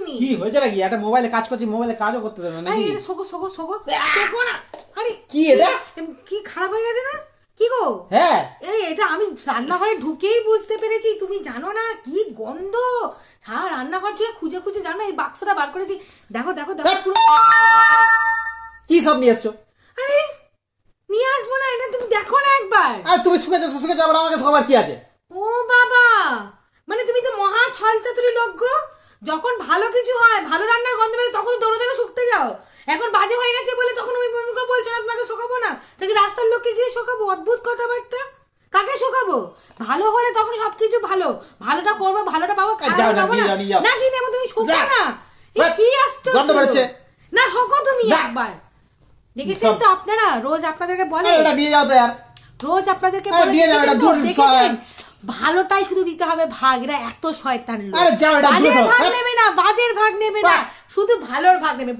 তুমি? কি হয়েছে নাকি? একটা মোবাইলে কাজ করছি, মোবাইলে কাজও করতে দেবে না নাকি? আরে সোগো সোগো সোগো সোগো না। আরে কি এটা? কি খারাপ হয়ে গেছে না? কি গো? হ্যাঁ আরে এটা আমি রান্নাঘরে ঢুকেই বুঝতে পেরেছি। তুমি জানো না কি গন্ধ? সারা রান্নাঘর জুড়ে খুঁজে খুঁজে জানো এই বাক্সটা বার করেছি। দেখো দেখো দেখো পুরো। কি সব নিয়ে এসছো? আরে নিয়ে আসবো না, এটা তুমি দেখো না একবার। আর তুমি শুকে যাবার আমাকে সবার কি আছে? ও বাবা, মানে তুমি তো মহা ছল চাতুরি লোক গো। যখন ভালো কিছু হয়, ভালো রান্নার গন্ধ বেরোয়, তখন দৌড়ে দৌড়ে শুকতে যাও। এখন বাজে হয়ে গেছে বলে তখন আমি বলছো না তোমাকে শোকাবো না, তাকে রাস্তার লোককে গিয়ে শোকাবো? অদ্ভুত কথাবার্তা। কাকে শোকাবো? ভালো হলে তখন সবকিছু ভালো, ভালোটা করবো, ভালোটা পাবো, খারাপ পাবো না। না কি নেবো, তুমি শোকা না। কি আশ্চর্য না, শোকো তুমি একবার। দেখেছেন তো আপনারা, রোজ আপনাদেরকে বলে এটা নিয়ে যাও তো यार, রোজ আপনাদেরকে বলে দেখেছেন ভালোটাই শুধু দিতে হবে ভাগ। এরা এত শয়তান লোক। আরে যাও, এটা বাজের ভাগ নেবে না, বাজের ভাগ নেবে না, শুধু ভালোর ভাগ নেবে।